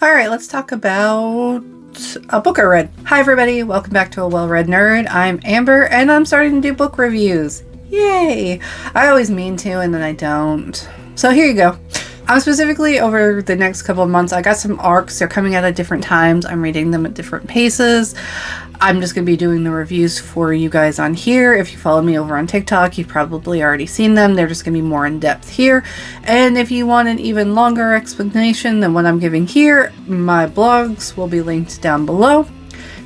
All right, let's talk about a book I read. Hi everybody, welcome back to A Well-Read Nerd. I'm Amber and I'm starting to do book reviews. Yay! I always mean to and then I don't. So here you go. I'm specifically over the next couple of months, I got some arcs. They're coming out at different times. I'm reading them at different paces. I'm just going to be doing the reviews for you guys on here. If you follow me over on TikTok, you've probably already seen them. They're just going to be more in depth here. And if you want an even longer explanation than what I'm giving here, my blogs will be linked down below.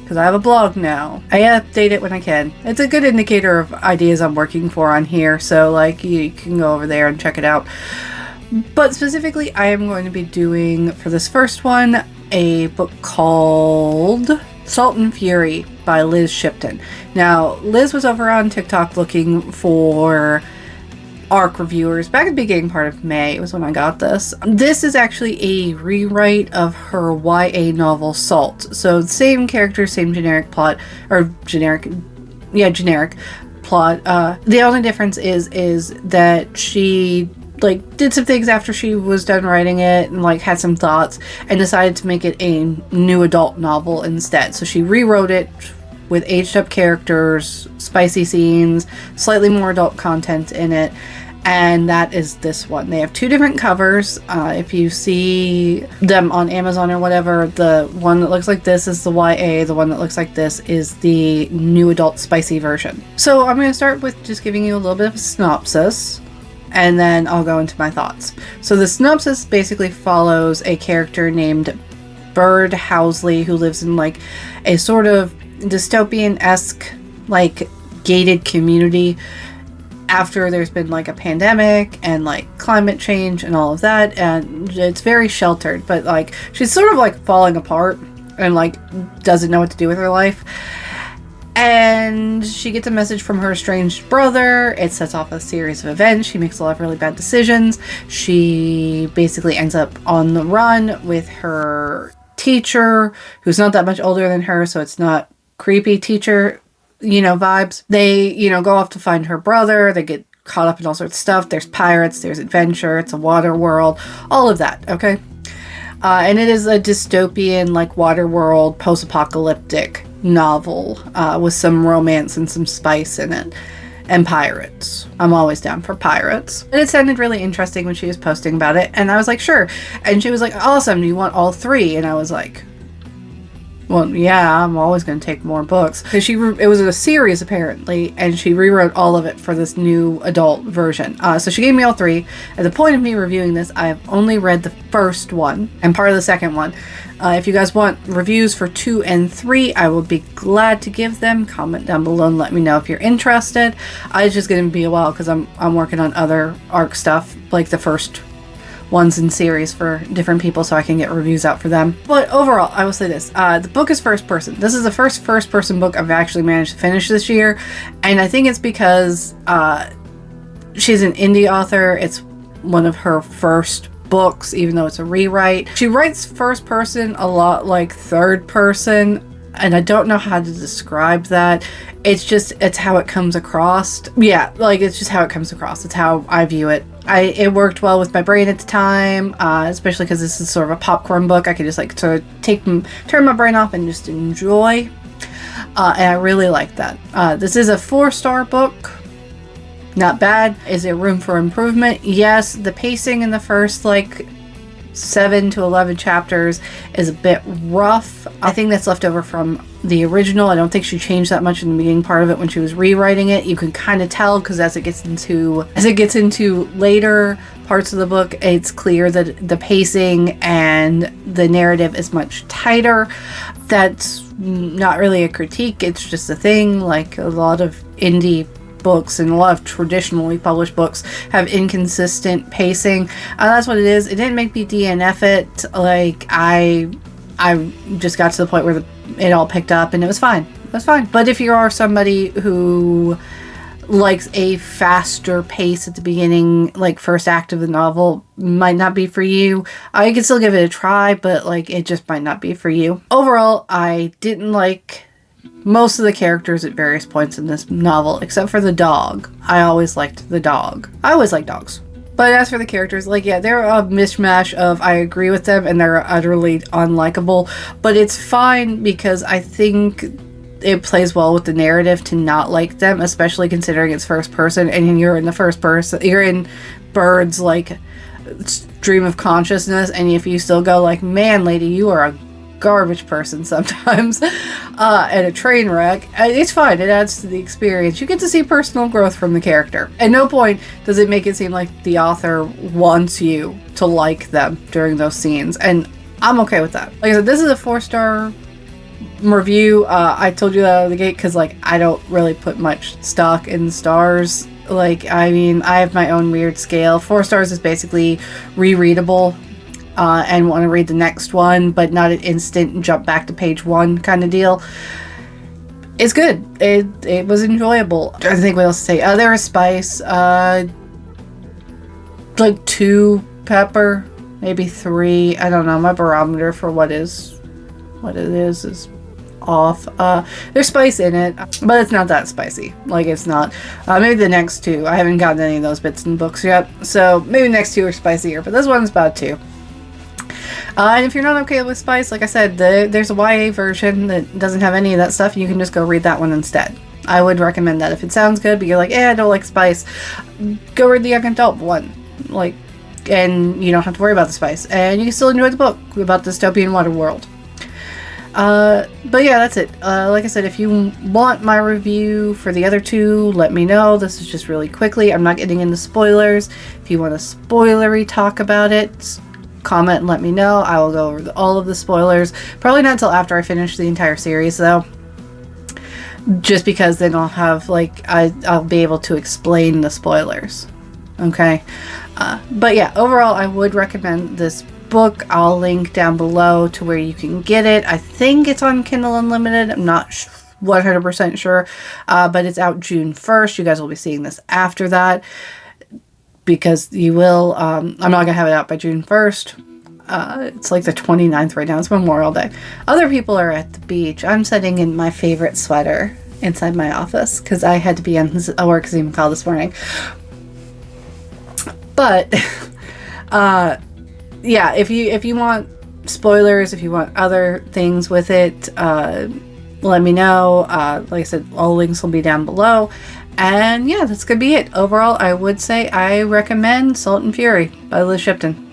Because I have a blog now. I update it when I can. It's a good indicator of ideas I'm working for on here. So like you can go over there and check it out. But specifically, I am going to be doing, for this first one, a book called Salt and Fury by Liz Shipton. Now, Liz was over on TikTok looking for ARC reviewers back at the beginning part of May. It was when I got this. This is actually a rewrite of her YA novel Salt. So same character, same generic plot, or generic plot. The only difference is that she did some things after she was done writing it and had some thoughts and decided to make it a new adult novel instead. So she rewrote it with aged up characters, spicy scenes, slightly more adult content in it, and that is this one. They have two different covers. If you see them on Amazon or whatever, the one that looks like this is the YA, the one that looks like this is the new adult spicy version. So I'm going to start with just giving you a little bit of a synopsis, and then I'll go into my thoughts. So the synopsis basically follows a character named Bird Housley who lives in a sort of dystopian-esque gated community after there's been a pandemic and climate change and all of that, and it's very sheltered, but she's sort of falling apart and doesn't know what to do with her life. And she gets a message from her estranged brother. It sets off a series of events. She makes a lot of really bad decisions. She basically ends up on the run with her teacher, who's not that much older than her, so it's not creepy teacher, vibes. They, go off to find her brother. They get caught up in all sorts of stuff. There's pirates, there's adventure, it's a water world, all of that, okay? And it is a dystopian, water world, post-apocalyptic novel with some romance and some spice in it, and pirates. I'm always down for pirates. And it sounded really interesting when she was posting about it, and I was like, sure. And she was like, awesome, do you want all three? And I was like, well, yeah, I'm always going to take more books. Because it was a series apparently, and she rewrote all of it for this new adult version. So she gave me all three. At the point of me reviewing this, I have only read the first one and part of the second one. If you guys want reviews for 2 and 3, I will be glad to give them. Comment down below and let me know if you're interested. It's just going to be a while because I'm working on other ARC stuff, like the first ones in series for different people, so I can get reviews out for them. But overall, I will say this. The book is first person. This is the first person book I've actually managed to finish this year, and I think it's because she's an indie author. It's one of her first books, even though it's a rewrite. She writes first person a lot like third person, and I don't know how to describe that. It's how it comes across. Yeah, it's just how it comes across. It's how I view it. It worked well with my brain at the time, especially because this is sort of a popcorn book. I could just sort of turn my brain off and just enjoy. And I really like that. This is a 4-star book. Not bad. Is there room for improvement? Yes. The pacing in the first 7 to 11 chapters is a bit rough. I think that's left over from the original. I don't think she changed that much in the beginning part of it when she was rewriting it. You can kind of tell because as it gets into later parts of the book, it's clear that the pacing and the narrative is much tighter. That's not really a critique. It's just a thing. A lot of indie books and a lot of traditionally published books have inconsistent pacing. That's what it is. It didn't make me DNF it. I just got to the point where it all picked up and it was fine. It was fine. But if you are somebody who likes a faster pace at the beginning, first act of the novel, might not be for you. I can still give it a try, but it just might not be for you. Overall, I didn't like most of the characters at various points in this novel, except for the dog. I always liked the dog. I always like dogs. But as for the characters, like, yeah, they're a mishmash of I agree with them and they're utterly unlikable. But it's fine because I think it plays well with the narrative to not like them, especially considering it's first person and you're in the first person. You're in Bird's, like, stream of consciousness, and if you still go like, man, lady, you are a garbage person sometimes, and a train wreck, it's fine. It adds to the experience. You get to see personal growth from the character. At no point does it make it seem like the author wants you to like them during those scenes, and I'm okay with that. Like I said, this is a 4-star review. I told you that out of the gate because, like, I don't really put much stock in stars. Like, I mean, I have my own weird scale. 4 stars is basically rereadable, and want to read the next one, but not an instant jump back to page 1 kind of deal. It's good. It was enjoyable. I think what else to say. There was spice. Like 2 pepper, maybe 3. I don't know. My barometer for what it is off. There's spice in it, but it's not that spicy. Like, it's not. Maybe the next 2. I haven't gotten any of those bits in books yet, so maybe the next 2 are spicier, but this one's about 2. And if you're not okay with spice, like I said, there's a YA version that doesn't have any of that stuff. You can just go read that one instead. I would recommend that. If it sounds good, but you're like, I don't like spice, go read the young adult one. Like, and you don't have to worry about the spice. And you can still enjoy the book about dystopian water world. But yeah, that's it. Like I said, if you want my review for the other 2, let me know. This is just really quickly. I'm not getting into spoilers. If you want a spoilery talk about it, comment and let me know. I will go over all of the spoilers. Probably not until after I finish the entire series, though. Just because then I'll have, like, I'll be able to explain the spoilers. Okay? But yeah, overall, I would recommend this book. I'll link down below to where you can get it. I think it's on Kindle Unlimited. I'm not 100% sure. But it's out June 1st. You guys will be seeing this after that, because you will. I'm not going to have it out by June 1st. It's like the 29th right now. It's Memorial Day. Other people are at the beach. I'm sitting in my favorite sweater inside my office because I had to be on a work Zoom call this morning. But yeah, if you want spoilers, if you want other things with it, let me know. Like I said, all links will be down below. And yeah, that's gonna be it. Overall, I would say I recommend Salt and Fury by Liz Shipton.